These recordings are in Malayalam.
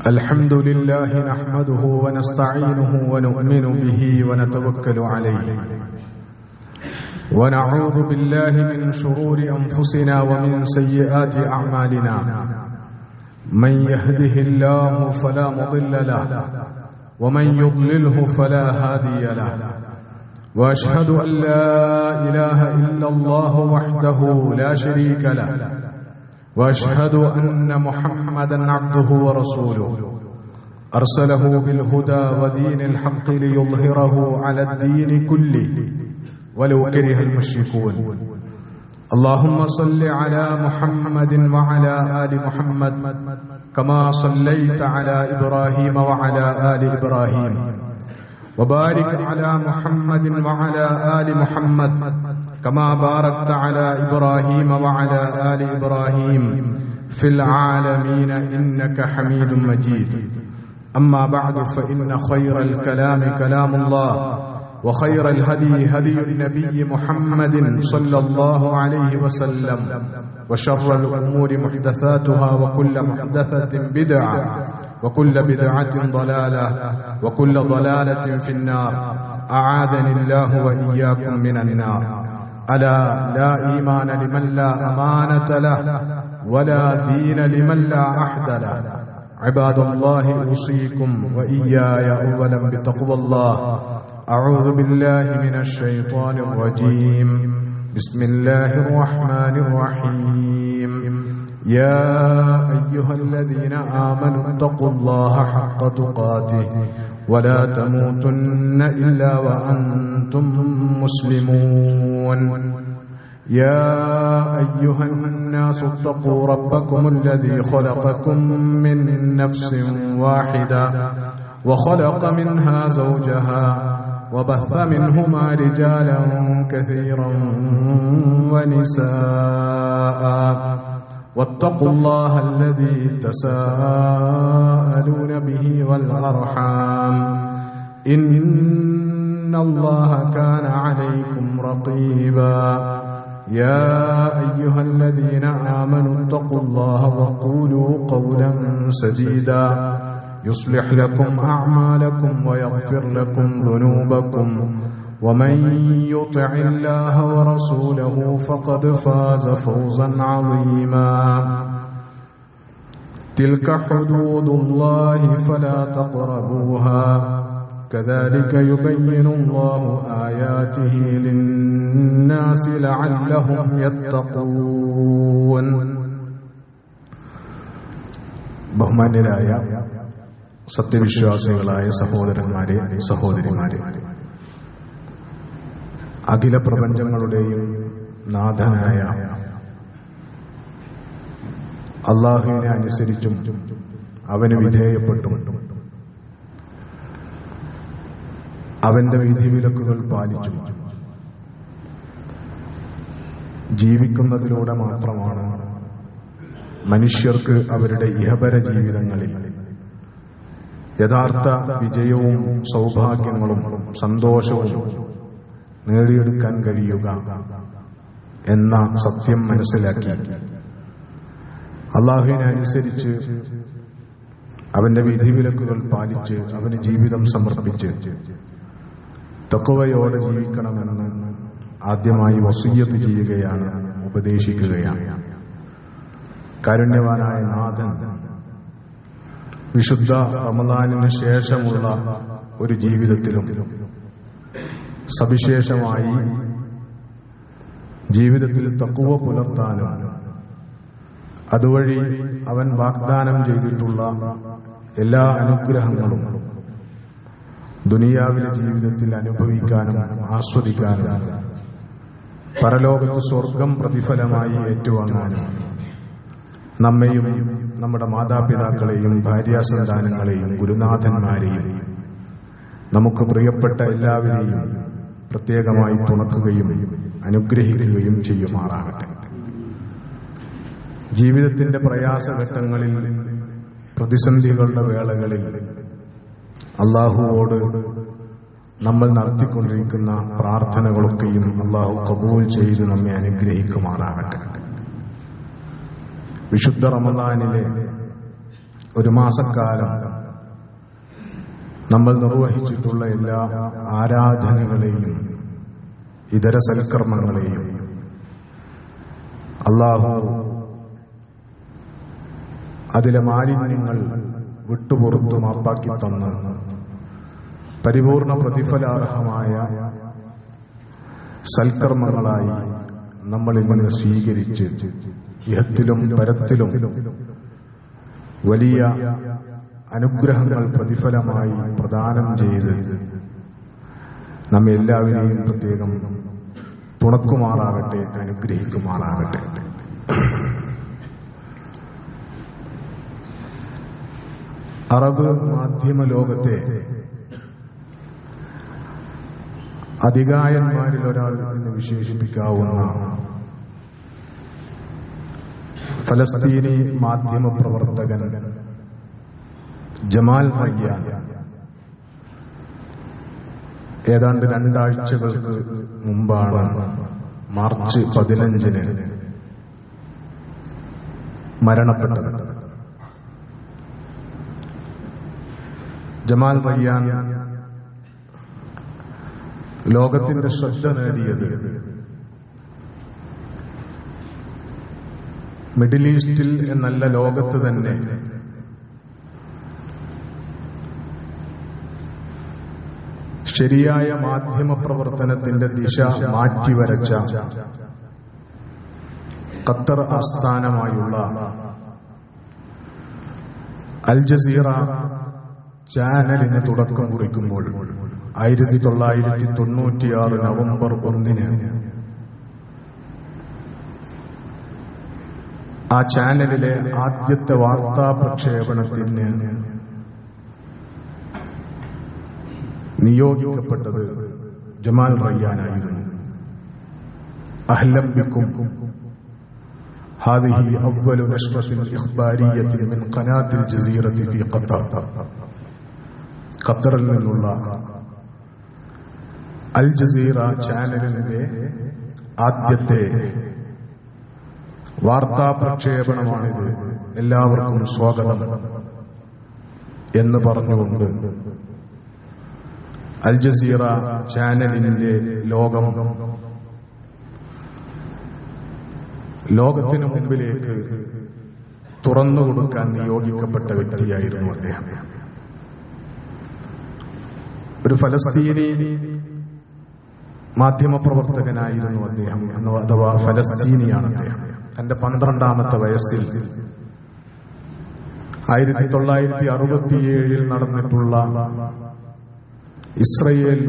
الحمد لله نحمده ونستعينه ونؤمن به ونتوكل عليه ونعوذ بالله من شرور أنفسنا ومن سيئات أعمالنا من يهده الله فلا مضل له ومن يضلله فلا هادي له وأشهد أن لا إله إلا الله وحده لا شريك له وأشهد أن محمدا عبده ورسوله أرسله بالهدى ودين الحق ليظهره على الدين كله ولو كره المشركون اللهم صل على محمد وعلى آل محمد كما صليت على إبراهيم وعلى آل إبراهيم وبارك على محمد وعلى آل محمد كما باركت على إبراهيم وعلى آل إبراهيم في العالمين إنك حميد مجيد أما بعد فإن خير الكلام كلام الله وخير الهدي هدي النبي محمد صلى الله عليه وسلم وشر الأمور محدثاتها وكل محدثة بدعة وكل بدعة ضلالة وكل ضلالة في النار أعاذني الله وإياكم من النار ألا لا إيمان لمن لا أمانة له ولا دين لمن لا عهد له عباد الله أوصيكم وإياي أولا بتقوى الله أعوذ بالله من الشيطان الرجيم بسم الله الرحمن الرحيم يا أيها الذين آمنوا اتقوا الله حق تقاته ولا تموتن إلا وأنتم مسلمون يا أيها الناس اتقوا ربكم الذي خلقكم من نفس واحدة وخلق منها زوجها وبث منهما رجالا كثيرا ونساء واتقوا الله الذي تساءلون به والأرحام إن الله كان عليكم رقيبا يا أيها الذين آمنوا اتقوا الله وقولوا قولا سديدا يصلح لكم أعمالكم ويغفر لكم ذنوبكم ومن يطع الله ورسوله فقد فاز فوزا عظيما تلك حدود الله فلا تقربوها كذلك يبين الله آياته للناس لعلهم يتقون ബഹുമാന്യരായ സത്യവിശ്വാസികളായ സഹോദരന്മാരെ സഹോദരിമാരെ, അഖില പ്രപഞ്ചങ്ങളുടെയും നാഥനായ അല്ലാഹുവിനെ അനുസരിച്ചും അവന് വിധേയപ്പെട്ടും അവന്റെ വിധിവിലക്കുകൾ പാലിച്ചും ജീവിക്കുന്നതിലൂടെ മാത്രമാണ് മനുഷ്യർക്ക് അവരുടെ ഇഹപര ജീവിതങ്ങളിൽ യഥാർത്ഥ വിജയവും സൗഭാഗ്യങ്ങളും സന്തോഷവും നേടിയെടുക്കാൻ കഴിയുക എന്ന സത്യം മനസ്സിലാക്കി അല്ലാഹുവിനെ അനുസരിച്ച് അവന്റെ വിധിവിലക്കുകൾ പാലിച്ച് അവന് ജീവിതം സമർപ്പിച്ച് തഖ്വയോടെ ജീവിക്കണമെന്ന് ആദ്യമായി വസിയ്യത്ത് ചെയ്യുകയാണ്, ഉപദേശിക്കുകയാണ്. കാരുണ്യവാനായ നാഥൻ വിശുദ്ധ റമദാനിന് ശേഷമുള്ള ഒരു ജീവിതത്തിലും സവിശേഷമായി ജീവിതത്തിൽ തഖ്വ പുലർത്താനും അതുവഴി അവൻ വാഗ്ദാനം ചെയ്തിട്ടുള്ള എല്ലാ അനുഗ്രഹങ്ങളും ദുനിയാവിലെ ജീവിതത്തിൽ അനുഭവിക്കാനും ആസ്വദിക്കാനും പരലോകത്ത് സ്വർഗം പ്രതിഫലമായി ഏറ്റുവാങ്ങാനും നമ്മെയും നമ്മുടെ മാതാപിതാക്കളെയും ഭാര്യാസന്താനങ്ങളെയും ഗുരുനാഥന്മാരെയും നമുക്ക് പ്രിയപ്പെട്ട എല്ലാവരെയും പ്രത്യേകമായി തുണക്കുകയും അനുഗ്രഹിക്കുകയും ചെയ്യുമാറാകട്ടെ. ജീവിതത്തിന്റെ പ്രയാസഘട്ടങ്ങളിൽ, പ്രതിസന്ധികളുടെ വേളകളിൽ അല്ലാഹുവോട് നമ്മൾ നടത്തിക്കൊണ്ടിരിക്കുന്ന പ്രാർത്ഥനകളൊക്കെയും അല്ലാഹു ഖബൂൽ ചെയ്ത് നമ്മെ അനുഗ്രഹിക്കുമാറാകട്ടെ. വിശുദ്ധ റമദാനിലെ ഒരു മാസക്കാലം നമ്മൾ നിർവഹിച്ചിട്ടുള്ള എല്ലാ ആരാധനകളെയും ഇതര സൽക്കർമ്മങ്ങളെയും അല്ലാഹു അതിലെ മാലിന്യങ്ങൾ വിട്ടുപുറത്തു മാപ്പാക്കി തന്ന് പരിപൂർണ പ്രതിഫലാർഹമായ സൽക്കർമ്മങ്ങളായി നമ്മളിൽ നിന്ന് സ്വീകരിച്ച് ഇഹത്തിലും പരത്തിലും വലിയ അനുഗ്രഹങ്ങൾ പ്രതിഫലമായി പ്രദാനം ചെയ്ത് നമ്മെ എല്ലാവരെയും പ്രത്യേകം തുണക്കുമാറാകട്ടെ, അനുഗ്രഹിക്കുമാറാകട്ടെ. അറബ് മാധ്യമ ലോകത്തെ അധികായന്മാരിൽ ഒരാൾ എന്ന് വിശേഷിപ്പിക്കാവുന്ന ഫലസ്തീനി മാധ്യമ പ്രവർത്തകൻ ജമാൽ റയ്യാൻ ഏതാണ്ട് 2 ആഴ്ചകൾക്ക് മുമ്പാണ് മാർച്ച് 15-ന് മരണപ്പെട്ടത്. ജമാൽ റയ്യാൻ ലോകത്തിന്റെ ശ്രദ്ധ നേടിയത് മിഡിൽ ഈസ്റ്റിൽ എന്നല്ല, ലോകത്ത് തന്നെ ശരിയായ മാധ്യമ പ്രവർത്തനത്തിന്റെ ദിശ മാറ്റിവരച്ച ഖത്തർ ആസ്ഥാനമായുള്ള അൽ ജസീറ ചാനലിന് തുടക്കം കുറിക്കുമ്പോൾ 1996 നവംബർ 1-ന് ആ ചാനലിലെ ആദ്യത്തെ വാർത്താ പ്രക്ഷേപണത്തിന് നിയോഗിക്കപ്പെട്ടത് ജമാൽ റയ്യാനായിരുന്നു. അഹ്ലം ബിക്കും ഹാദിഹി അവ്വലു നശ്റത്തിൻ ഇഖ്ബാരിയത്തിൻ മിൻ ഖനാത്തിൽ ജസീറത്തി ഫീ ഖത്തർ. ഖത്തറിൽ നിന്നുള്ള അൽ ജസീറ ചാനലിന്റെ ആദ്യത്തെ വാർത്താ പ്രക്ഷേപണമാണിത്, എല്ലാവർക്കും സ്വാഗതം എന്ന് പറഞ്ഞുകൊണ്ട് അൽ ജസീറ ചാനലിന്റെ ലോകത്തിന് മുമ്പിലേക്ക് തുറന്നുകൊടുക്കാൻ നിയോഗിക്കപ്പെട്ട വ്യക്തിയായിരുന്നു അദ്ദേഹം. ഒരു ഫലസ്തീനി മാധ്യമപ്രവർത്തകനായിരുന്നു അദ്ദേഹം, അഥവാ ഫലസ്തീനിയാണ് അദ്ദേഹം. തന്റെ 12ാമത്തെ വയസ്സിൽ 1967 നടന്നിട്ടുള്ള ഇസ്രയേൽ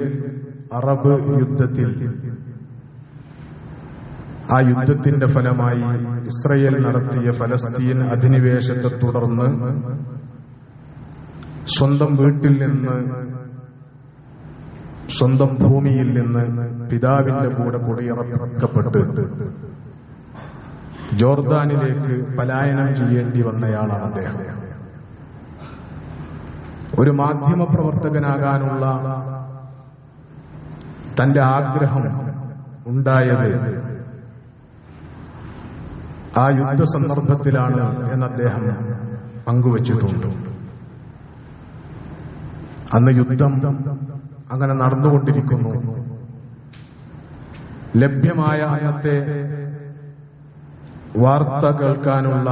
അറബ് യുദ്ധത്തിൽ, ആ യുദ്ധത്തിന്റെ ഫലമായി ഇസ്രയേൽ നടത്തിയ ഫലസ്തീൻ അധിനിവേശത്തെ തുടർന്ന് സ്വന്തം വീട്ടിൽ നിന്ന്, സ്വന്തം ഭൂമിയിൽ നിന്ന് പിതാവിന്റെ കൂടെ കുടിയിറക്കപ്പെട്ട് ജോർദാനിലേക്ക് പലായനം ചെയ്യേണ്ടി വന്നയാളാണ് അദ്ദേഹം. ഒരു മാധ്യമ പ്രവർത്തകനാകാനുള്ള തന്റെ ആഗ്രഹം ഉണ്ടായത് ആ യുദ്ധ സന്ദർഭത്തിലാണ് എന്ന് അദ്ദേഹം പങ്കുവച്ചിട്ടുണ്ട്. അന്ന് യുദ്ധം അങ്ങനെ നടന്നുകൊണ്ടിരിക്കുന്നു. ലഭ്യമായ അന്നത്തെ വാർത്ത കേൾക്കാനുള്ള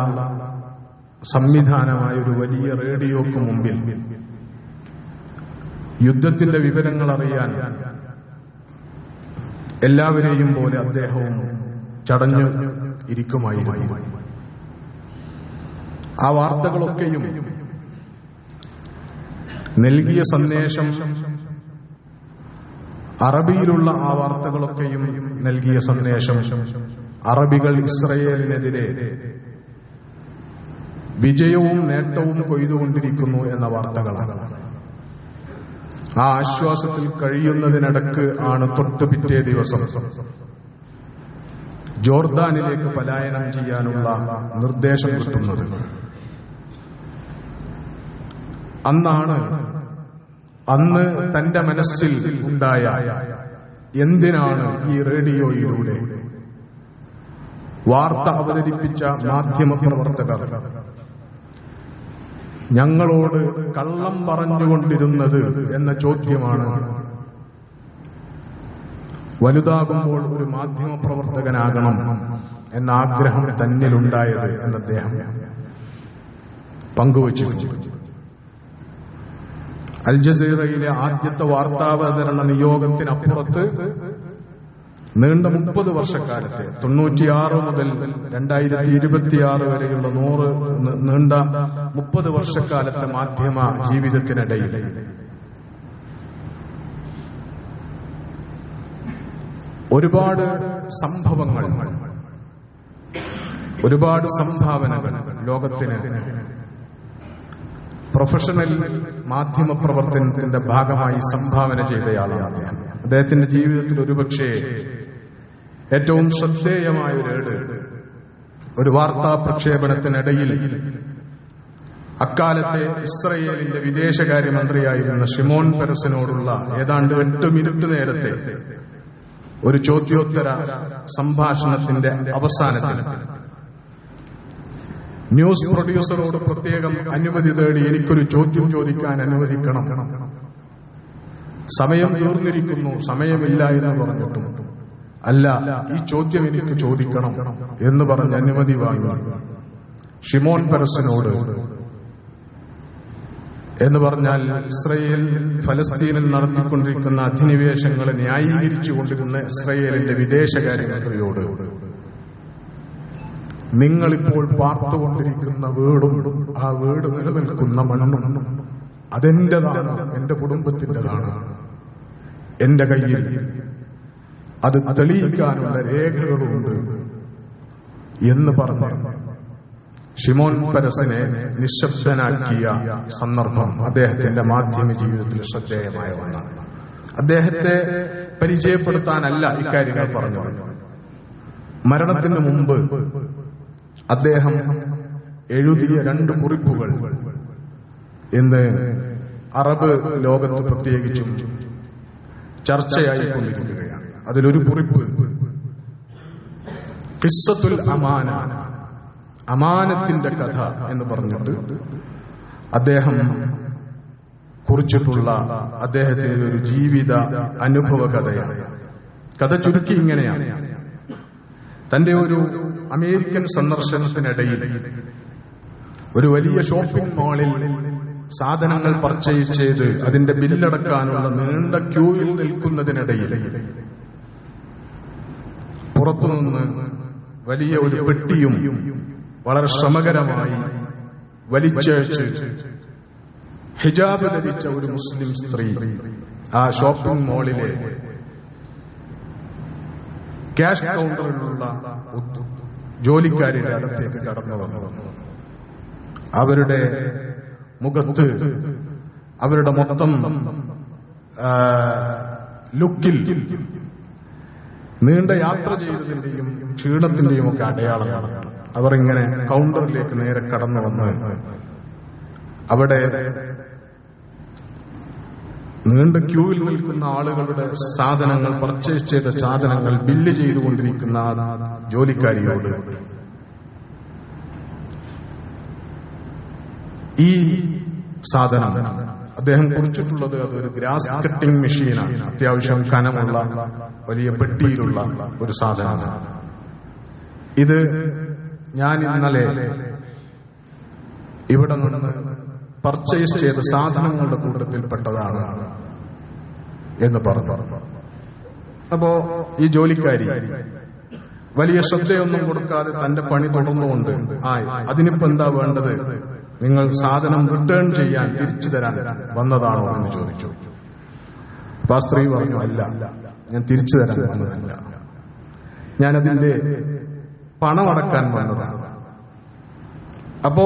സംവിധാനമായ ഒരു വലിയ റേഡിയോക്ക് മുമ്പിൽ യുദ്ധത്തിന്റെ വിവരങ്ങൾ അറിയാൻ എല്ലാവരെയും പോലെ അദ്ദേഹവും ചടഞ്ഞു ഇരിക്കുമായിരുന്നു. ആ വാർത്തകളൊക്കെയും നൽകിയ സന്ദേശം, അറബിയിലുള്ള ആ വാർത്തകളൊക്കെയും നൽകിയ സന്ദേശം, അറബികൾ ഇസ്രയേലിനെതിരെ വിജയവും നേട്ടവും കൊയ്തുകൊണ്ടിരിക്കുന്നു എന്ന വാർത്തകളാണ്. ആ ആശ്വാസത്തിൽ കഴിയുന്നതിനിടക്ക് ആണ് തൊട്ട് പിറ്റേ ദിവസം ജോർദാനിലേക്ക് പലായനം ചെയ്യാനുള്ള നിർദ്ദേശം കിട്ടുന്നത്. അന്ന് തന്റെ മനസ്സിൽ ഉണ്ടായ, എന്തിനാണ് ഈ റേഡിയോയിലൂടെ വാർത്ത അവതരിപ്പിച്ച മാധ്യമപ്രവർത്തകർ ഞങ്ങളോട് കള്ളം പറഞ്ഞുകൊണ്ടിരുന്നത് എന്ന ചോദ്യമാണ് വലുതാകുമ്പോൾ ഒരു മാധ്യമപ്രവർത്തകനാകണം എന്ന ആഗ്രഹം തന്നിലുണ്ടായത് എന്ന് അദ്ദേഹം പങ്കുവച്ചു. അൽ ജസീറയിലെ ആദ്യത്തെ വാർത്താവതരണ നിയോഗത്തിനപ്പുറത്ത് നീണ്ട 30 വർഷക്കാലത്തെ 96 മുതൽ 2026 വരെയുള്ള നീണ്ട 30 വർഷക്കാലത്തെ മാധ്യമ ജീവിതത്തിനിടയിൽ ഒരുപാട് സംഭവങ്ങൾ, ഒരുപാട് സംഭാവനകൾ ലോകത്തിന് പ്രൊഫഷണൽ മാധ്യമ പ്രവർത്തനത്തിന്റെ ഭാഗമായി സംഭാവന ചെയ്തയാളാണ് അദ്ദേഹം. അദ്ദേഹത്തിന്റെ ജീവിതത്തിൽ ഒരുപക്ഷെ ഏറ്റവും ശ്രദ്ധേയമായ ഒരു വാർത്താ പ്രക്ഷേപണത്തിനിടയിൽ അക്കാലത്തെ ഇസ്രയേലിന്റെ വിദേശകാര്യമന്ത്രിയായിരുന്ന ഷിമോൻ പെരസിനോടുള്ള ഏതാണ്ട് 8 മിനിറ്റ് നേരത്തെ ഒരു ചോദ്യോത്തര സംഭാഷണത്തിന്റെ അവസാനത്തിൽ ന്യൂസ് പ്രൊഡ്യൂസറോട് പ്രത്യേകം അനുമതി തേടി എനിക്കൊരു ചോദ്യം ചോദിക്കാൻ അനുവദിക്കണം, സമയം തീർന്നിരിക്കുന്നു, സമയമില്ല എന്ന് പറഞ്ഞിട്ടും അല്ല, ഈ ചോദ്യം എനിക്ക് ചോദിക്കണം എന്ന് പറഞ്ഞ് അനുമതി വാങ്ങി ഷിമോൻ പെരസിനോട്, എന്ന് പറഞ്ഞാൽ ഇസ്രയേൽ ഫലസ്തീനിൽ നടത്തിക്കൊണ്ടിരിക്കുന്ന അധിനിവേശങ്ങളെ ന്യായീകരിച്ചുകൊണ്ടിരുന്ന ഇസ്രയേലിന്റെ വിദേശകാര്യമന്ത്രിയോട്, നിങ്ങളിപ്പോൾ പാർത്തുകൊണ്ടിരിക്കുന്ന വീടും ആ വീട് നിലനിൽക്കുന്ന മണ്ണും അതെന്റേതാണ്, എന്റെ കുടുംബത്തിൻ്റെതാണ്, എന്റെ കയ്യിൽ അത് തെളിയിക്കാനുള്ള രേഖകളുണ്ട് എന്ന് പറഞ്ഞു ഷിമോൻ പെരസിനെ നിശബ്ദനാക്കിയ സന്ദർഭം അദ്ദേഹത്തിന്റെ മാധ്യമ ജീവിതത്തിൽ ശ്രദ്ധേയമായ ഒന്നാണ്. അദ്ദേഹത്തെ പരിചയപ്പെടുത്താനല്ല ഇക്കാര്യങ്ങൾ പറഞ്ഞത്. മരണത്തിന് മുമ്പ് അദ്ദേഹം എഴുതിയ 2 കുറിപ്പുകൾ ഇന്ന് അറബ് ലോകത്ത് പ്രത്യേകിച്ചും ചർച്ചയായിക്കൊണ്ടിരിക്കുകയാണ്. അതിലൊരു കുറിപ്പ് ഖിസ്സത്തുൽ അമാന, അമാനത്തിന്റെ കഥ എന്ന് പറഞ്ഞിട്ട് അദ്ദേഹം കുറിച്ചിട്ടുള്ള അദ്ദേഹത്തിന്റെ ഒരു ജീവിത അനുഭവ കഥയാണ്. കഥ ചുരുക്കി ഇങ്ങനെയാണ്: തന്റെ ഒരു അമേരിക്കൻ സന്ദർശനത്തിനിടയിൽ ഒരു വലിയ ഷോപ്പിംഗ് മാളിൽ സാധനങ്ങൾ പർച്ചേസ് ചെയ്ത് അതിന്റെ ബില്ലടക്കാനുള്ള നീണ്ട ക്യൂവിൽ നിൽക്കുന്നതിനിടയിൽ പുറത്തുനിന്ന് വലിയ ഒരു പെട്ടിയും വളരെ ശ്രമകരമായി വലിച്ചഴിച്ച് ഹിജാബ് ധരിച്ച ഒരു മുസ്ലിം സ്ത്രീ ആ ഷോപ്പിംഗ് മാളിലെ ക്യാഷ് കൗണ്ടറിലുള്ള ജോലിക്കാരുടെ അടുത്തേക്ക് കടന്നു വന്നു. അവരുടെ മുഖത്ത്, അവരുടെ മൊത്തം ലുക്കിൽ നീണ്ട യാത്ര ചെയ്തതിന്റെയും ക്ഷീണത്തിന്റെയും ഒക്കെ അടയാളമാണ്. അവർ ഇങ്ങനെ കൗണ്ടറിലേക്ക് നേരെ കടന്നു വന്ന് അവിടെ നീണ്ട ക്യൂവിൽ നിൽക്കുന്ന ആളുകളുടെ സാധനങ്ങൾ, പർച്ചേസ് ചെയ്ത സാധനങ്ങൾ ബില്ല് ചെയ്തുകൊണ്ടിരിക്കുന്ന ജോലിക്കാരിയോട് ഈ സാധനം അദ്ദേഹം കുറിച്ചിട്ടുള്ളത് അതൊരു ഗ്രാസ് കട്ടിംഗ് മെഷീനാണ്. അത്യാവശ്യം കനമുള്ള വലിയ പെട്ടിയിലുള്ള ഒരു സാധനമാണ്. ഇത് ഞാൻ ഇന്നലെ ഇവിടെ നിന്ന് പർച്ചേസ് ചെയ്ത സാധനങ്ങളുടെ കൂട്ടത്തിൽപ്പെട്ടതാണ് എന്ന് പറഞ്ഞു. അപ്പോ ഈ ജോലിക്കാരി വലിയ ശ്രദ്ധയൊന്നും കൊടുക്കാതെ തന്റെ പണി തുടർന്നുകൊണ്ട്, അതിനിപ്പോ എന്താ വേണ്ടത്, നിങ്ങൾ സാധനം റിട്ടേൺ ചെയ്യാൻ, തിരിച്ചു തരാൻ വന്നതാണോ എന്ന് ചോദിച്ചു. അപ്പൊ ആ സ്ത്രീ പറഞ്ഞു, അല്ല, ഞാൻ തിരിച്ചു തരാൻ വന്നതല്ല, ഞാനതിന്റെ പണമടക്കാൻ വന്നതാണ്. അപ്പോ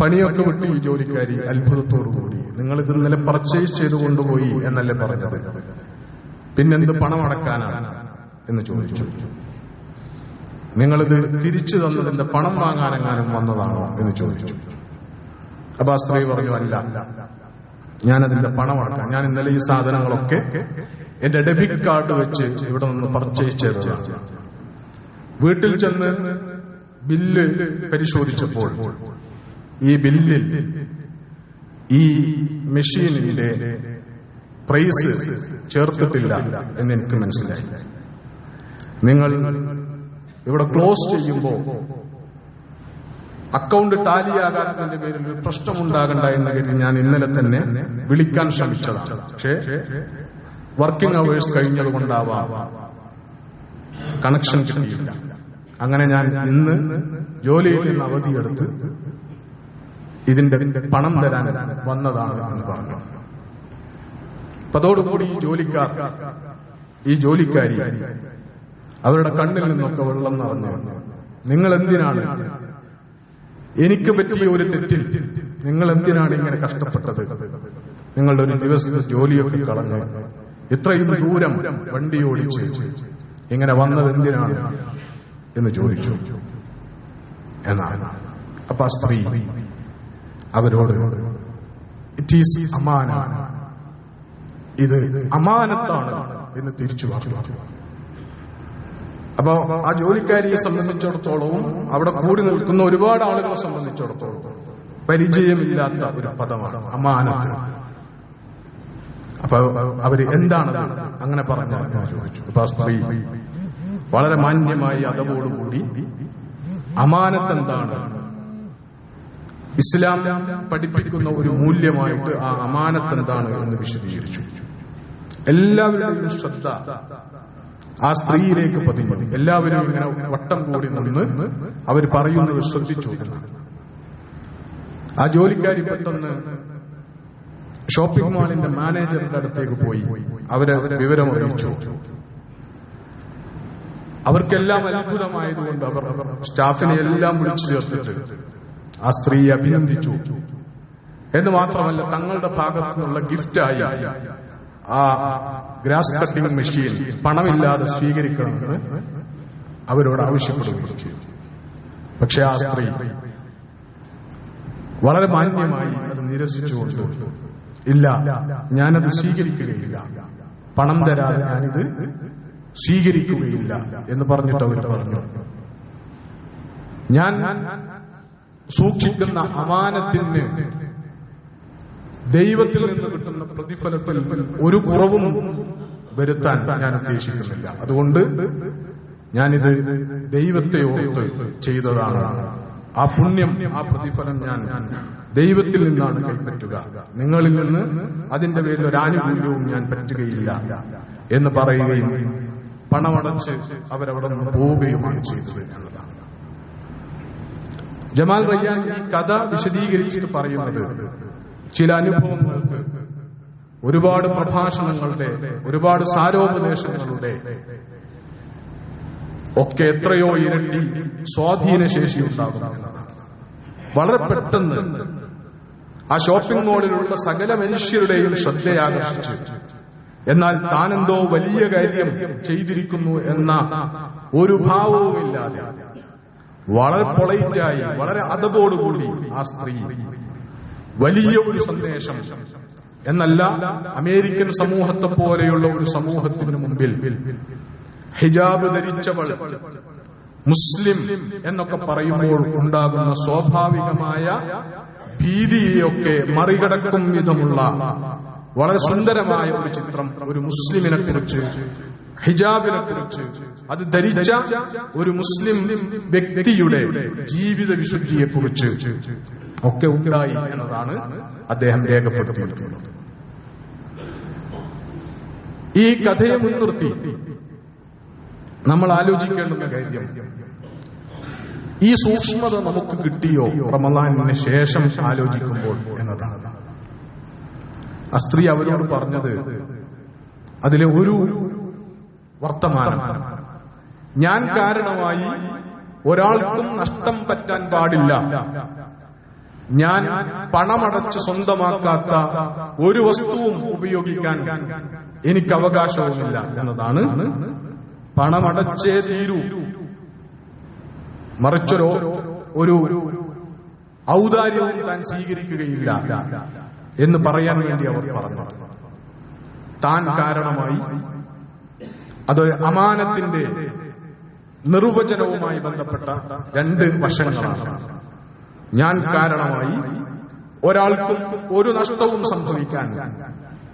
പണിയൊക്കെ വിട്ട് ഈ ജോലിക്കാരി അത്ഭുതത്തോടുകൂടി, നിങ്ങൾ ഇത് ഇന്നലെ പർച്ചേസ് ചെയ്തു കൊണ്ടുപോയി എന്നല്ലേ പറഞ്ഞത്, പിന്നെന്ത് പണമടക്കാനാണ് എന്ന് ചോദിച്ചു. നിങ്ങളിത് തിരിച്ചു തന്നതിന്റെ പണം വാങ്ങാനെങ്ങാനും വന്നതാണോ എന്ന് ചോദിച്ചു. അപ്പൊ ആ സ്ത്രീ പറഞ്ഞു, അല്ല, ഞാനതിന്റെ പണം അടക്കാം, ഞാൻ ഇന്നലെ ഈ സാധനങ്ങളൊക്കെ എന്റെ ഡെബിറ്റ് കാർഡ് വെച്ച് ഇവിടെ നിന്ന് പർച്ചേസ് ചെയ്തതാണ്, വീട്ടിൽ ചെന്ന് ബില്ല് പരിശോധിച്ചപ്പോൾ ഈ ബില്ലിൽ ഈ മെഷീനിന്റെ പ്രൈസ് ചേർത്തിട്ടില്ല എന്നെനിക്ക് മനസ്സിലായി. നിങ്ങൾ ഇവിടെ ക്ലോസ് ചെയ്യുമ്പോൾ അക്കൗണ്ട് ടാലിയാകാത്തതിന്റെ പേരിൽ ഒരു പ്രശ്നമുണ്ടാകണ്ട എന്ന കരുതി ഞാൻ ഇന്നലെ തന്നെ വിളിക്കാൻ ശ്രമിച്ചതാണ്. പക്ഷേ വർക്കിംഗ് അവേഴ്സ് കഴിഞ്ഞതുകൊണ്ടാവാം കണക്ഷൻ കിട്ടിയില്ല. അങ്ങനെ ഞാൻ ഇന്ന് ജോലിയിൽ നിന്ന് അവധിയെടുത്ത് ഇതിന്റെ പണം തരാൻ വന്നതാണ് എന്ന് പറഞ്ഞു. അതോടുകൂടി ഈ ജോലിക്കാരി അവരുടെ കണ്ണിൽ നിന്നൊക്കെ വെള്ളം നിറഞ്ഞു. നിങ്ങൾ എന്തിനാണ് എനിക്ക് പറ്റിയ ഒരു തെറ്റിൽ നിങ്ങൾ എന്തിനാണ് ഇങ്ങനെ കഷ്ടപ്പെട്ടത്? നിങ്ങളുടെ ഒരു ദിവസത്തെ ജോലിയൊക്കെ കളഞ്ഞ് ഇത്രയും ദൂരം വണ്ടി ഓടിച്ച് ഇങ്ങനെ വന്നത് എന്തിനാണ് എന്ന് ചോദിച്ചു. എന്നാണ് അപ്പൊ ആ സ്ത്രീ അവരോട് ഇറ്റ് ഈസ് അമാന, ഇത് അമാനത്താണ് എന്ന് തിരിച്ചു പറഞ്ഞു. അപ്പൊ ആ ജോലിക്കാരിയെ സംബന്ധിച്ചിടത്തോളവും അവിടെ കൂടി നിൽക്കുന്ന ഒരുപാട് ആളുകളെ സംബന്ധിച്ചിടത്തോളം പരിചയമില്ലാത്ത ഒരു പദമാണ് അമാനത്ത്. അപ്പൊ അവര് എന്താണത് അങ്ങനെ പറഞ്ഞാൽ ചോദിച്ചു. അപ്പൊ ആ സ്ത്രീ വളരെ മാന്യമായി അതവോടുകൂടി അമാനത്ത് എന്താണ്, ഇസ്ലാം പഠിപ്പിക്കുന്ന ഒരു മൂല്യമായിട്ട് ആ അമാനത്ത് എന്താണ് എന്ന് വിശദീകരിച്ചു. എല്ലാവരുടെയും ശ്രദ്ധ ആ സ്ത്രീയിലേക്ക് പതിഞ്ഞു. എല്ലാവരും ഇങ്ങനെ വട്ടം കൂടി നിന്ന് അവർ പറയുന്നത് ശ്രദ്ധിച്ചു എന്നാണ്. ആ ജോലിക്കാരി പെട്ടെന്ന് ഷോപ്പിംഗ് മാളിന്റെ മാനേജറിന്റെ അടുത്തേക്ക് പോയി അവരെ വിവരം അറിയിച്ചു. അവർക്കെല്ലാം അത്ഭുതമായതുകൊണ്ട് അവർ സ്റ്റാഫിനെ എല്ലാം വിളിച്ചു ചേർത്തിട്ട് ആ സ്ത്രീയെ അഭിനന്ദിച്ചു. എന്ന് മാത്രമല്ല തങ്ങളുടെ ഭാഗത്തു നിന്നുള്ള ഗിഫ്റ്റായി ആ ഗ്രാസ് കട്ടിംഗ് മെഷീൻ പണമില്ലാതെ സ്വീകരിക്കണമെന്ന് അവരോട് ആവശ്യപ്പെടുകയും ചെയ്തു. പക്ഷെ ആ സ്ത്രീ വളരെ മാന്യമായി അത് നിരസിച്ചുകൊണ്ട് ഇല്ല, ഞാനത് സ്വീകരിക്കുകയില്ല, പണം തരാതെ ഞാനിത് സ്വീകരിക്കുകയില്ല എന്ന് പറഞ്ഞിട്ട് അവർ പറഞ്ഞു. ഞാൻ സൂക്ഷിക്കുന്ന അമാനത്തിന് ദൈവത്തിൽ നിന്ന് കിട്ടുന്ന പ്രതിഫലത്തിൽ ഒരു കുറവും വരുത്താൻ ഞാൻ ഉദ്ദേശിക്കുന്നില്ല. അതുകൊണ്ട് ഞാനിത് ദൈവത്തെ ഓർത്ത് ചെയ്തതാണ്. ആ പുണ്യം, ആ പ്രതിഫലം ഞാൻ ദൈവത്തിൽ നിന്നാണ് കൈപ്പറ്റുക, നിങ്ങളിൽ നിന്ന് അതിന്റെ പേരിൽ ഒരു ആനുകൂല്യവും ഞാൻ പറ്റുകയില്ല എന്ന് പറയുകയും പണമടച്ച് അവരവിടെ നിന്ന് പോവുകയുമാണ് ചെയ്തത് എന്നതാണ്. ജമാൽ റയ്യാൻ ഈ കഥ വിശദീകരിച്ചിട്ട് പറയുന്നത് ചില അനുഭവങ്ങൾക്ക് ഒരുപാട് പ്രഭാഷണങ്ങളുടെ, ഒരുപാട് സാരോപദേശങ്ങളുടെ ഒക്കെ എത്രയോ ഇരട്ടി സ്വാധീനശേഷി ഉണ്ടാകും എന്നതാണ്. വളരെ പെട്ടെന്ന് ആ ഷോപ്പിംഗ് മോളിലുള്ള സകല മനുഷ്യരുടെയും ശ്രദ്ധയാകർഷിച്ച്, എന്നാൽ താനെന്തോ വലിയ കാര്യം ചെയ്തിരിക്കുന്നു എന്ന ഒരു ഭാവവുമില്ലാതെ വളരെ പൊളൈറ്റായി, വളരെ അതബോടുകൂടി ആ സ്ത്രീ വലിയ ഒരു സന്ദേശം എന്നല്ല, അമേരിക്കൻ സമൂഹത്തെ പോലെയുള്ള ഒരു സമൂഹത്തിന് മുമ്പിൽ ഹിജാബ് ധരിച്ചവൾ മുസ്ലിം എന്നൊക്കെ പറയുമ്പോൾ ഉണ്ടാകുന്ന സ്വാഭാവികമായ ഭീതിയെയൊക്കെ മറികടക്കും വിധമുള്ള വളരെ സുന്ദരമായ ഒരു ചിത്രം ഒരു മുസ്ലിമിനെ കുറിച്ച്, ഹിജാബിനെ കുറിച്ച്, അത് ധരിച്ച ഒരു മുസ്ലിം വ്യക്തിയുടെ ജീവിത വിശുദ്ധിയെ കുറിച്ച് ഒക്കെ ഉണ്ടായി എന്നതാണ് അദ്ദേഹം രേഖപ്പെടുത്തിയിട്ടുള്ളത്. ഈ കഥയെ മുൻനിർത്തി നമ്മൾ ആലോചിക്കേണ്ടുന്ന കാര്യം, ഈ സൂക്ഷ്മത നമുക്ക് കിട്ടിയോ റമളാനിന് ശേഷം ആലോചിക്കുമ്പോൾ എന്നതാണ്. ആ സ്ത്രീ അവരോട് പറഞ്ഞത് അതിലെ ഒരു വർത്തമാനം, ഞാൻ കാരണമായി ഒരാൾക്കും നഷ്ടം പറ്റാൻ പാടില്ല, ഞാൻ പണമടച്ച് സ്വന്തമാക്കാത്ത ഒരു വസ്തുവും ഉപയോഗിക്കാൻ എനിക്ക് അവകാശവുമില്ല എന്നതാണ്. പണമടച്ചേ തീരൂ, മറിച്ചൊരു ഒരു ഔദാര്യവും താൻ സ്വീകരിക്കുകയില്ല എന്ന് പറയാൻ വേണ്ടി അവർ പറഞ്ഞു. താൻ കാരണമായി അതൊരു അമാനത്തിന്റെ നിർവചനവുമായി ബന്ധപ്പെട്ട രണ്ട് വശങ്ങളാണ്. ഞാൻ കാരണമായി ഒരാൾക്കും ഒരു നഷ്ടവും സംഭവിക്കാൻ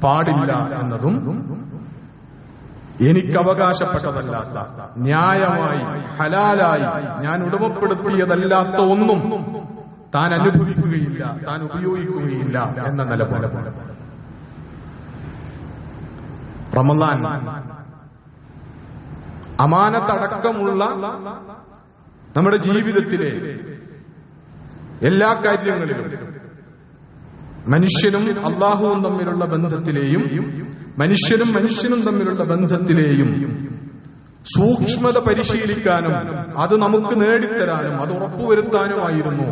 പാടില്ല എന്നതും, എനിക്ക് അവകാശപ്പെട്ടതല്ലാത്ത, ന്യായമായി ഹലാലായി ഞാൻ ഉടമപ്പെടുത്തിയതല്ലാത്ത ഒന്നും താൻ അനുഭവിക്കുകയില്ല, താൻ ഉപയോഗിക്കുകയില്ല എന്ന നിലപാട്. റമളാൻ അമാനത്തടക്കമുള്ള നമ്മുടെ ജീവിതത്തിലെ എല്ലാ കാര്യങ്ങളിലും മനുഷ്യനും അല്ലാഹുവും തമ്മിലുള്ള ബന്ധത്തിലെയും മനുഷ്യനും തമ്മിലുള്ള ബന്ധത്തിലെയും സൂക്ഷ്മത പരിശീലിക്കാനും അത് നമുക്ക് നേടിത്തരാനും അത് ഉറപ്പുവരുത്താനുമായിരുന്നു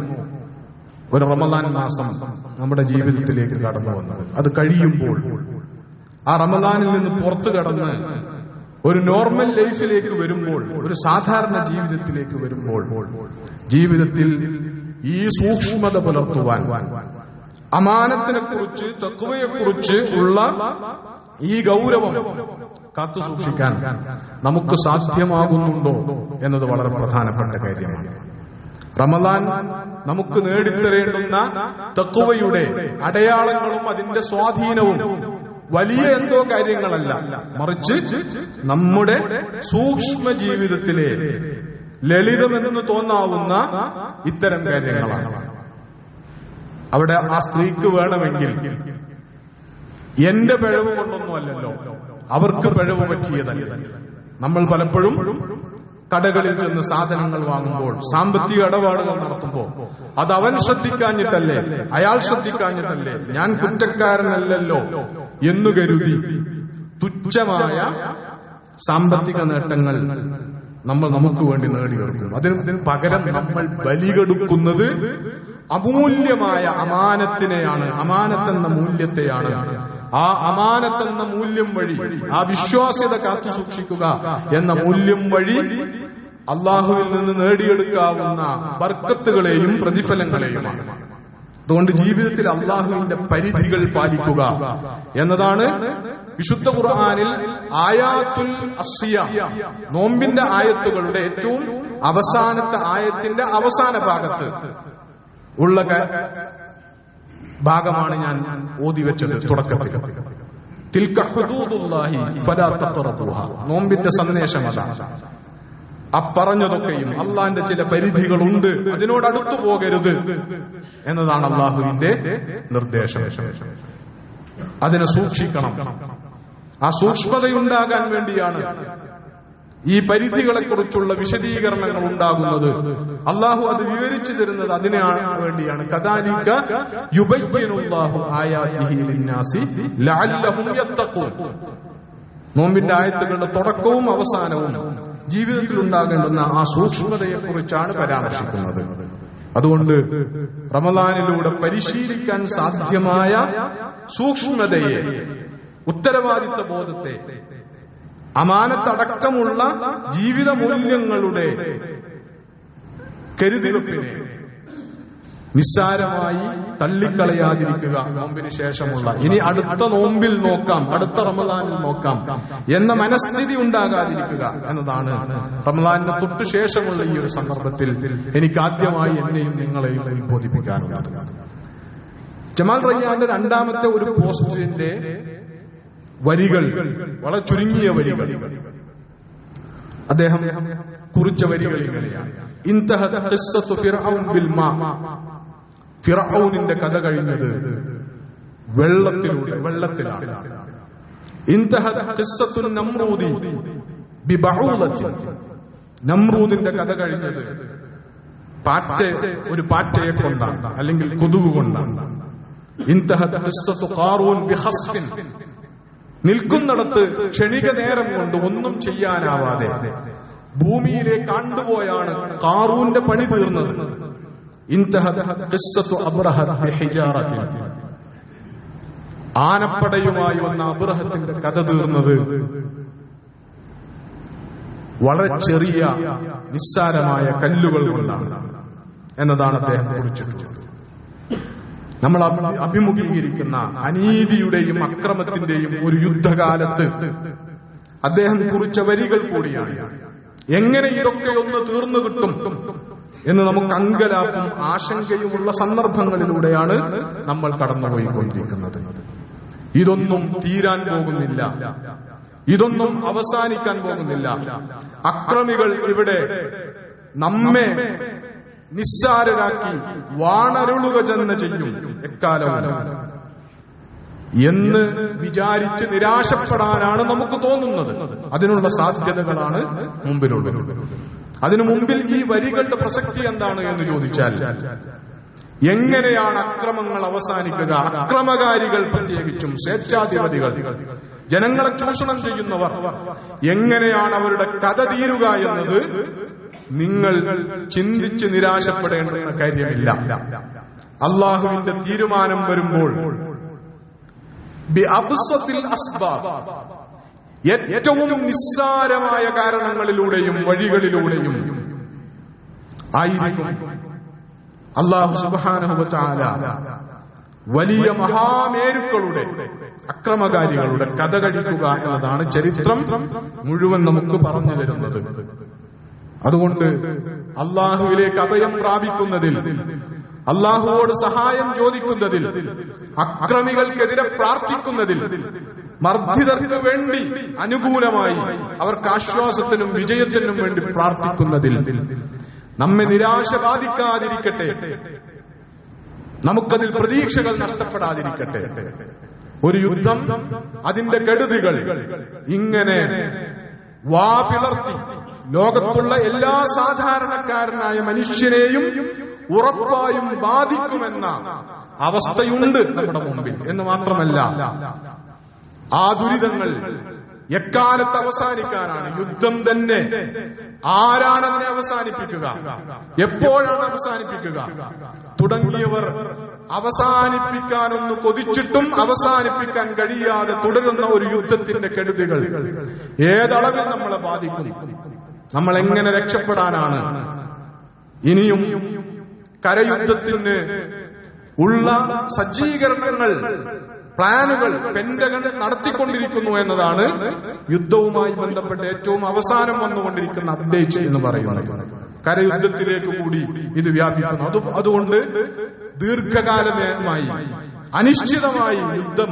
ഒരു റമളാൻ മാസം നമ്മുടെ ജീവിതത്തിലേക്ക് കടന്നു വന്നത്. അത് കഴിയുമ്പോൾ, ആ റമളാനിൽ നിന്ന് പുറത്തു കടന്ന് ഒരു നോർമൽ ലൈഫിലേക്ക് വരുമ്പോൾ, ഒരു സാധാരണ ജീവിതത്തിലേക്ക് വരുമ്പോൾ, ജീവിതത്തിൽ ഈ സൂക്ഷ്മത പുലർത്തുവാൻ, അമാനത്തിനെ കുറിച്ച്, തഖ്വയെക്കുറിച്ച് ഉള്ള ഈ ഗൗരവം കാത്തു സൂക്ഷിക്കാൻ നമുക്ക് സാധ്യമാകുന്നുണ്ടോ എന്നത് വളരെ പ്രധാനപ്പെട്ട കാര്യമാണ്. റമളാൻ നമുക്ക് നേടിത്തരേണ്ടുന്ന തഖ്വയുടെ അടയാളങ്ങളും അതിന്റെ സ്വാധീനവും വലിയ എന്തോ കാര്യങ്ങളല്ല, മറിച്ച് നമ്മുടെ സൂക്ഷ്മ ജീവിതത്തിലെ ലളിതമെന്ന് തോന്നാവുന്ന ഇത്തരം കാര്യങ്ങളാണ്. അവിടെ ആ സ്ത്രീക്ക് വേണമെങ്കിൽ എന്റെ പിഴവ് കൊണ്ടൊന്നുമല്ലല്ലോ, അവർക്ക് പിഴവ് പറ്റിയതല്ല. നമ്മൾ പലപ്പോഴും കടകളിൽ ചെന്ന് സാധനങ്ങൾ വാങ്ങുമ്പോൾ, സാമ്പത്തിക ഇടപാടുകൾ നടത്തുമ്പോൾ, അത് അവൻ ശ്രദ്ധിക്കാഞ്ഞിട്ടല്ലേ, അയാൾ ശ്രദ്ധിക്കാഞ്ഞിട്ടല്ലേ, ഞാൻ കുറ്റക്കാരനല്ലല്ലോ എന്നു കരുതി തുച്ഛമായ സാമ്പത്തിക നേട്ടങ്ങൾ നമ്മൾ നമുക്ക് വേണ്ടി നേടിയെടുക്കും. അതിന് പകരം നമ്മൾ ബലികെടുക്കുന്നത് അമൂല്യമായ അമാനത്തിനെയാണ്, അമാനത്തെന്ന മൂല്യത്തെയാണ്. ആ അമാനത്തെന്ന മൂല്യം വഴി, ആ വിശ്വാസ്യത കാത്തു സൂക്ഷിക്കുക എന്ന മൂല്യം വഴി അള്ളാഹുവിൽ നിന്ന് നേടിയെടുക്കാവുന്ന ബർക്കത്തുകളെയും പ്രതിഫലങ്ങളെയുമാണ്. അതുകൊണ്ട് ജീവിതത്തിൽ അള്ളാഹുവിന്റെ പരിധികൾ പാലിക്കുക എന്നതാണ് വിശുദ്ധ ഖുർആനിൽ ആയാത്തുൽ അസ്സിയാം, നോമ്പിന്റെ ആയത്തുകളുടെ ഏറ്റവും അവസാനത്തെ ആയത്തിന്റെ അവസാന ഭാഗത്ത് ഉള്ള ഭാഗമാണ് ഞാൻ ഓതി വെച്ചത് തുടക്കത്തിൽ. തിൽക ഹുദൂദുല്ലാഹി ഫലാ തഖറബൂഹ, നോമ്പിന്റെ സന്ദേശം അതാണ്. പറഞ്ഞതൊക്കെയും അള്ളാന്റെ ചില പരിധികളുണ്ട്, അതിനോട് അടുത്തു പോകരുത് എന്നതാണ് അള്ളാഹുവിന്റെ നിർദ്ദേശം. അതിനെ സൂക്ഷിക്കണം. ആ സൂക്ഷ്മതയുണ്ടാകാൻ വേണ്ടിയാണ് ഈ പരിധികളെ കുറിച്ചുള്ള വിശദീകരണങ്ങൾ ഉണ്ടാകുന്നത്. അള്ളാഹു അത് വിവരിച്ചു തരുന്നത് അതിനു വേണ്ടിയാണ്. കദാലിക യുബയ്യിനുല്ലാഹു ആയാതിഹി ലിന്നാസി ലഅല്ലഹും യത്തഖൂൻ. നോമ്പിന്റെ ആയത്തുകളുടെ തുടക്കവും അവസാനവും ജീവിതത്തിൽ ഉണ്ടാകേണ്ടുന്ന ആ സൂക്ഷ്മതയെക്കുറിച്ചാണ് പരാമർശിക്കുന്നത്. അതുകൊണ്ട് റമളാനിലൂടെ പരിശീലിക്കാൻ സാധ്യമായ സൂക്ഷ്മതയെ, ഉത്തരവാദിത്ത ബോധത്തെ, അമാനത്തടക്കമുള്ള ജീവിത മൂല്യങ്ങളുടെ കരുതിവെപ്പിനെ നിസ്സാരമായി തള്ളിക്കളയാതിരിക്കുക. നോമ്പിന് ശേഷമുള്ള, ഇനി അടുത്ത നോമ്പിൽ നോക്കാം, അടുത്ത റമളാനിൽ നോക്കാം എന്ന മനസ്ഥിതി ഉണ്ടാകാതിരിക്കുക എന്നതാണ് റമളാനിന് തൊട്ടു ശേഷമുള്ള ഈ ഒരു സന്ദർഭത്തിൽ എനിക്ക് ആദ്യമായി എന്നെയും നിങ്ങളെയും ഉത്ബോധിപ്പിക്കാനുള്ളത്. ജമാൽ റയ്യാന്റെ രണ്ടാമത്തെ ഒരു പോസ്റ്റിന്റെ വരികൾ, വളരെ ചുരുങ്ങിയ വരികൾ, അദ്ദേഹം കുറിച്ച വരികൾ ഇങ്ങനെയാണ്: ഇൻതഹത് ഖിസ്സത്തു ഫിർഔൻ ബിൽ മാ, ഫിർഔനിന്റെ കഥ കഴിഞ്ഞത് വെള്ളത്തിലാണ്. ഇൻതഹത് ഖിസ്സത്തു നമ്രൂദി ബിബഊലത്തി, നമ്രൂദിന്റെ കഥ കഴിഞ്ഞത് ഒരു പാറ്റയെ കൊണ്ടാണ്, അല്ലെങ്കിൽ കൊതുക് കൊണ്ടാണ്. ഇൻതഹത് ഖിസ്സത്തു ഖാറൂൻ ബിഖസ്ഫിൻ, നിൽക്കുന്നിടത്ത് ക്ഷണിക നേരം കൊണ്ട് ഒന്നും ചെയ്യാനാവാതെ ഭൂമിയിലേക്ക് ആണ്ടുപോയാണ് ഖാറൂന്റെ പണി തീർന്നത്. ഇൻതഹത് ഖിസ്സത്തു അബ്റഹ ബിഹിജാറത്തിൻ, ആനപ്പടയുമായി വന്ന അബ്റഹത്തിന്റെ കഥ തീർന്നത് വളരെ ചെറിയ നിസ്സാരമായ കല്ലുകൾ കൊണ്ടാണ് എന്നതാണ് അദ്ദേഹം കുറിച്ചിട്ടുള്ളത്. നമ്മൾ അഭിമുഖീകരിക്കുന്ന അനീതിയുടെയും അക്രമത്തിന്റെയും ഒരു യുദ്ധകാലത്ത് അദ്ദേഹം കുറിച്ച വരികൾ കൂടിയാണ്. എങ്ങനെ ഇതൊക്കെ ഒന്ന് തീർന്നു കിട്ടും എന്ന് നമുക്ക് അങ്കലാപ്പും ആശങ്കയുമുള്ള സന്ദർഭങ്ങളിലൂടെയാണ് നമ്മൾ കടന്നുപോയിക്കൊണ്ടിരിക്കുന്നത്. ഇതൊന്നും തീരാൻ പോകുന്നില്ല, ഇതൊന്നും അവസാനിക്കാൻ പോകുന്നില്ല. അക്രമികൾ ഇവിടെ നമ്മെ നിസ്സാരരാക്കി വാണരുളുക തന്നെ ചെയ്യും എക്കാലവും എന്ന് വിചാരിച്ച് നിരാശപ്പെടാനാണ് നമുക്ക് തോന്നുന്നത്. അതിനുള്ള സാധ്യതകളാണ് മുമ്പിലുള്ളത്. അതിനു മുമ്പിൽ ഈ വരികളുടെ പ്രസക്തി എന്താണ് എന്ന് ചോദിച്ചാൽ, എങ്ങനെയാണ് അക്രമങ്ങൾ അവസാനിക്കുക? അക്രമകാരികൾ, പ്രത്യേകിച്ചും സ്വേച്ഛാധിപതികൾ, ജനങ്ങളെ ചൂഷണം ചെയ്യുന്നവർ, എങ്ങനെയാണ് അവരുടെ കഥ തീരുക എന്നത് നിങ്ങൾ ചിന്തിച്ച് നിരാശപ്പെടേണ്ടുന്ന കാര്യമില്ല. അള്ളാഹുവിന്റെ തീരുമാനം വരുമ്പോൾ ഏറ്റവും നിസ്സാരമായ കാരണങ്ങളിലൂടെയും വഴികളിലൂടെയും ആയിരിക്കും അല്ലാഹു സുബ്ഹാനഹു വ തആല വലിയ മഹാമേരുക്കളുടെ, അക്രമകാരികളുടെ കഥ കഴിക്കുക എന്നതാണ് ചരിത്രം മുഴുവൻ നമുക്ക് പറഞ്ഞു തരുന്നത്. അതുകൊണ്ട് അള്ളാഹുവിലേക്ക് അഭയം പ്രാപിക്കുന്നതിൽ, അള്ളാഹുവോട് സഹായം ചോദിക്കുന്നതിൽ, അക്രമികൾക്കെതിരെ പ്രാർത്ഥിക്കുന്നതിൽ, മർദ്ദിതർക്ക് വേണ്ടി അനുകൂലമായി അവർക്ക് ആശ്വാസത്തിനും വിജയത്തിനും വേണ്ടി പ്രാർത്ഥിക്കുന്നതിൽ നമ്മെ നിരാശ ബാധിക്കാതിരിക്കട്ടെ, നമുക്കതിൽ പ്രതീക്ഷകൾ നഷ്ടപ്പെടാതിരിക്കട്ടെ. ഒരു യുദ്ധം, അതിന്റെ കെടുതികൾ ഇങ്ങനെ വാപിളർത്തി ലോകത്തുള്ള എല്ലാ സാധാരണക്കാരനായ മനുഷ്യനെയും ഉറപ്പായും ബാധിക്കുമെന്ന അവസ്ഥയുണ്ട് നമ്മുടെ മുമ്പിൽ എന്ന് മാത്രമല്ല, ആ ദുരിതങ്ങൾ എക്കാലത്ത് അവസാനിക്കാനാണ്. യുദ്ധം തന്നെ ആരാണ് അതിനെ അവസാനിപ്പിക്കുക, എപ്പോഴാണ് അവസാനിപ്പിക്കുക തുടങ്ങിയവർ അവസാനിപ്പിക്കാനൊന്ന് കൊതിച്ചിട്ടും അവസാനിപ്പിക്കാൻ കഴിയാതെ തുടരുന്ന ഒരു യുദ്ധത്തിന്റെ കെടുതികൾ ഏതളവിൽ നമ്മളെ ബാധിക്കും? നമ്മൾ എങ്ങനെ രക്ഷപ്പെടാനാണ്? ഇനിയും കരയുദ്ധത്തിന് ഉള്ള സജ്ജീകരണങ്ങൾ, പ്ലാനുകൾ പെന്റഗൺ നടത്തിക്കൊണ്ടിരിക്കുന്നു എന്നതാണ് യുദ്ധവുമായി ബന്ധപ്പെട്ട് ഏറ്റവും അവസാനം വന്നുകൊണ്ടിരിക്കുന്ന അപ്ഡേറ്റ് എന്ന് പറയുന്നത്. കരയുദ്ധത്തിലേക്ക് കൂടി ഇത് വ്യാപിക്കുന്നു. അതുകൊണ്ട് ദീർഘകാലമായി, അനിശ്ചിതമായി യുദ്ധം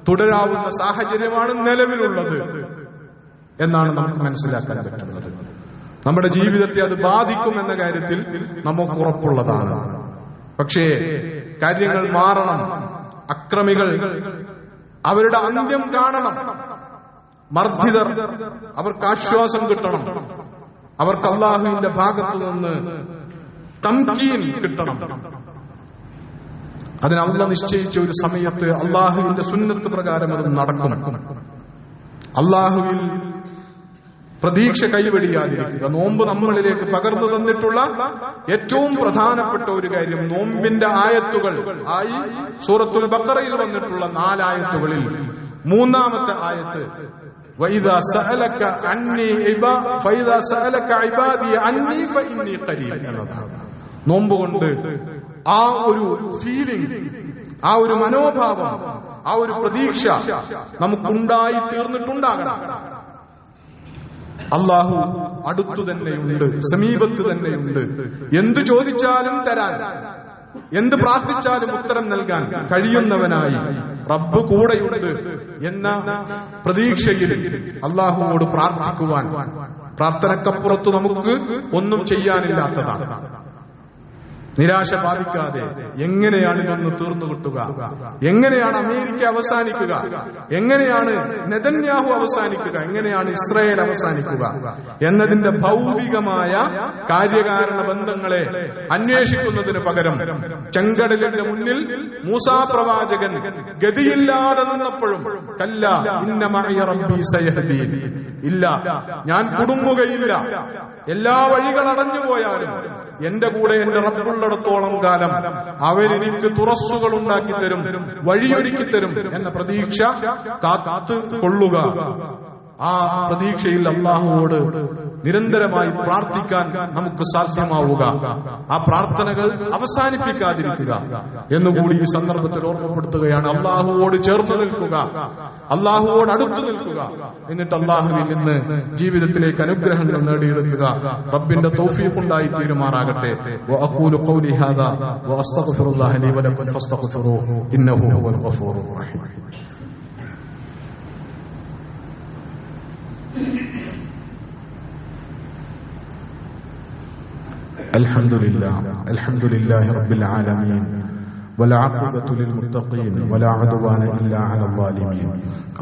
തുടരാവുന്ന സാഹചര്യമാണ് നിലവിലുള്ളത് എന്നാണ് നമുക്ക് മനസ്സിലാക്കാൻ പറ്റുന്നത്. നമ്മുടെ ജീവിതത്തെ അത് ബാധിക്കുമെന്ന കാര്യത്തിൽ നമുക്ക് ഉറപ്പുള്ളതാണ്. പക്ഷേ കാര്യങ്ങൾ മാറണം. അക്രമികൾ അവരുടെ അന്ത്യം കാണണം. മർദ്ദിതർ, അവർക്ക് ആശ്വാസം കിട്ടണം. അവർക്ക് അല്ലാഹുവിന്റെ ഭാഗത്തു നിന്ന് തംകീൻ കിട്ടണം. അതിന് അല്ലാഹ് നിശ്ചയിച്ച ഒരു സമയത്ത് അല്ലാഹുവിന്റെ സുന്നത്ത് പ്രകാരം അത് നടക്കും. അല്ലാഹുവിൽ പ്രതീക്ഷ കൈവെടിയാതിരിക്കുക. നോമ്പ് നമ്മളിലേക്ക് പകർന്നു തന്നിട്ടുള്ള ഏറ്റവും പ്രധാനപ്പെട്ട ഒരു കാര്യം, നോമ്പിന്റെ ആയത്തുകൾ ആയി സൂറത്തുൽ ബഖറയിൽ വന്നിട്ടുള്ള 4 ആയത്തുകളിൽ 3-ാമത്തെ ആയത്ത് വഇദാ സഅലക അന്നി ഫഇദാ സഅലക ഇബാദി അന്നി ഫഇന്നി ഖരീബ് എന്നതാണ്. നോമ്പ് കൊണ്ട് ആ ഒരു ഫീലിംഗ്, ആ ഒരു മനോഭാവം, ആ ഒരു പ്രതീക്ഷ നമുക്കുണ്ടായി തീർന്നിട്ടുണ്ടാകണം. അല്ലാഹു അടുത്തു തന്നെയുണ്ട്, സമീപത്ത് തന്നെയുണ്ട്. എന്തു ചോദിച്ചാലും തരാൻ, എന്ത് പ്രാർത്ഥിച്ചാലും ഉത്തരം നൽകാൻ കഴിയുന്നവനായി റബ്ബ് കൂടെയുണ്ട് എന്ന പ്രതീക്ഷയിൽ അല്ലാഹുവോട് പ്രാർത്ഥിക്കുവാൻ, പ്രാർത്ഥനക്കപ്പുറത്ത് നമുക്ക് ഒന്നും ചെയ്യാനില്ലാത്തതാണ്. നിരാശ ബാധിക്കാതെ എങ്ങനെയാണ് ഇതൊന്ന് തീർന്നു കിട്ടുക, എങ്ങനെയാണ് അമേരിക്ക അവസാനിക്കുക, എങ്ങനെയാണ് നെതന്യാഹു അവസാനിക്കുക, എങ്ങനെയാണ് ഇസ്രായേൽ അവസാനിക്കുക എന്നതിന്റെ ഭൗതികമായ കാര്യകാരണ ബന്ധങ്ങളെ അന്വേഷിക്കുന്നതിന് പകരം ചെങ്കടലിന്റെ മുന്നിൽ മൂസാ പ്രവാചകൻ ഗതിയില്ലാതെ നിന്നപ്പോഴും കല്ല ഇന്ന മഅയ റബ്ബി സയഹ്ദീൻ, ഇല്ല ഞാൻ കുടുങ്ങുകയില്ല, എല്ലാ വഴികൾ അടഞ്ഞുപോയാലും എന്റെ കൂടെ എന്റെ റബ്ബുള്ളിടത്തോളം കാലം അവരെനിക്ക് തുറസ്സുകൾ ഉണ്ടാക്കി തരും, വഴിയൊരുക്കി തരും എന്ന പ്രതീക്ഷ കാത്തു കൊള്ളുക. ആ പ്രതീക്ഷയിൽ അല്ലാഹുവോട് നിരന്തരമായി പ്രാർത്ഥിക്കാൻ നമുക്ക് സാധ്യമാവുക, ആ പ്രാർത്ഥനകൾ അവസാനിപ്പിക്കാതിരിക്കുക എന്നുകൂടി ഈ സന്ദർഭത്തിൽ ഓർമ്മപ്പെടുത്തുകയാണ്. അള്ളാഹുവോട് ചേർന്ന് നിൽക്കുക, അള്ളാഹുവോട് അടുത്തു നിൽക്കുക, എന്നിട്ട് അള്ളാഹുവിൽ നിന്ന് ജീവിതത്തിലേക്ക് അനുഗ്രഹങ്ങൾ നേടിയെടുക്കുക. റബ്ബിന്റെ തൗഫീഖ് ഉണ്ടായി തീരുമാറാകട്ടെ. വഅഖൂലു ഖൗലി ഹാദാ വഅസ്തഗ്ഫിറുല്ലാഹ ലി വലക്കും ഫസ്തഗ്ഫിറൂഹു ഇന്നഹു ഹുവൽ ഗഫൂറുർ റഹീം. الحمد لله رب العالمين والعاقبة للمتقين ولا عدوان إلا على الظالمين.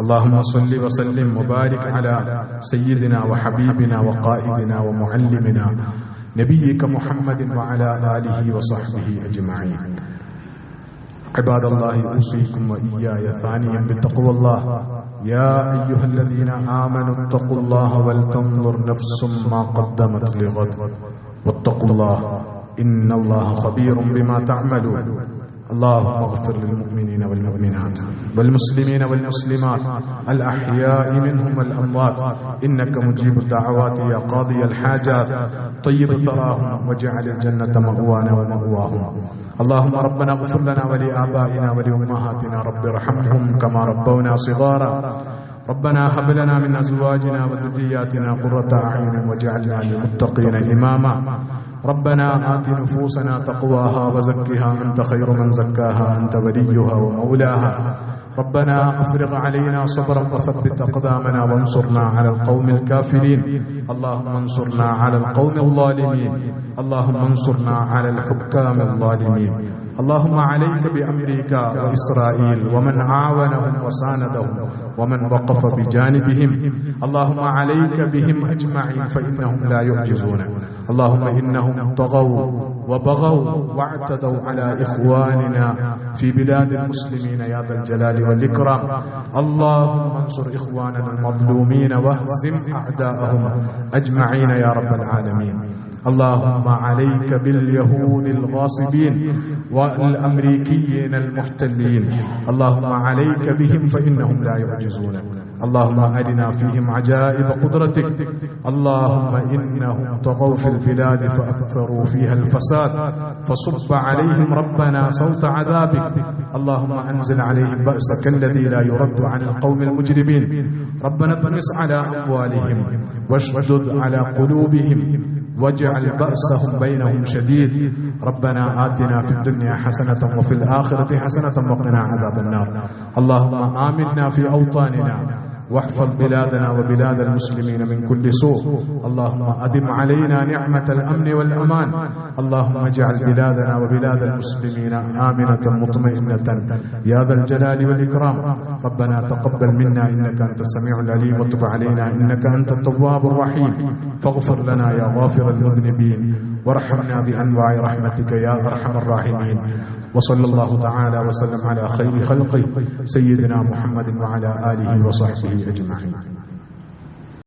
اللهم صل وسلم وبارك على سيدنا وحبيبنا وقائدنا ومعلمنا نبيك محمد وعلى آله وصحبه أجمعين. عباد الله أوصيكم وإياي ثانيا بتقوى الله. يا أيها الذين آمنوا اتقوا الله ولتنظر نفس ما قدمت لغد واتقوا الله إن الله خبير بما تعملون. اللهم اغفر للمؤمنين والمؤمنات والمسلمين والمسلمات الأحياء منهم والأموات إنك مجيب الدعوات يا قاضي الحاجات. طيب ثراهم واجعل الجنة مأوانا ومأواهم. اللهم ربنا اغفر لنا ولآبائنا ولأمهاتنا رب ارحمهم كما ربونا صغارا. ربنا هب لنا من أزواجنا وذرياتنا قرة أعين واجعلنا للمتقين إماما. ربنا آت نفوسنا تقواها وزكها أنت خير من زكاها أنت وليها ومولاها. ربنا أفرغ علينا صبرا وثبت أقدامنا وانصرنا على القوم الكافرين. اللهم انصرنا على القوم الظالمين. اللهم انصرنا على الحكام الظالمين. اللهم عليك بأمريكا وإسرائيل ومن عاونهم وساندهم ومن وقف بجانبهم. اللهم عليك بهم أجمعين فإنهم لا يعجزون. اللهم إنهم طغوا وبغوا واعتدوا على إخواننا في بلاد المسلمين يا ذا الجلال والإكرام. اللهم انصر إخواننا المظلومين واهزم أعداءهم أجمعين يا رب العالمين. اللهم عليك باليهود الغاصبين والأمريكيين المحتلين. اللهم عليك بهم فإنهم لا يعجزون. اللهم أرنا فيهم عجائب قدرتك. اللهم إنهم طغوا في البلاد فأكثروا فيها الفساد فصب عليهم ربنا صوت عذابك. اللهم أنزل عليهم بأسك الذي لا يرد عن القوم المجرمين. ربنا اطمس على أموالهم واشدد على قلوبهم واجعل بأسهم بينهم شديد. ربنا آتنا في الدنيا حسنة وفي الآخرة حسنة وقنا عذاب النار. اللهم آمنا في أوطاننا واحفظ بلادنا وبلاد المسلمين من كل سوء. اللهم أدم علينا نعمة الأمن والأمان. اللهم اجعل بلادنا وبلاد المسلمين آمنة مطمئنة يا ذا الجلال والإكرام. ربنا تقبل منا إنك أنت السميع العليم وتب علينا إنك أنت التواب الرحيم. فاغفر لنا يا غافر المذنبين وارحمنا بأنواع رحمتك يا أرحم الراحمين. وصلى الله تعالى وسلم على خير خلقه سيدنا محمد وعلى آله وصحبه أجمعين.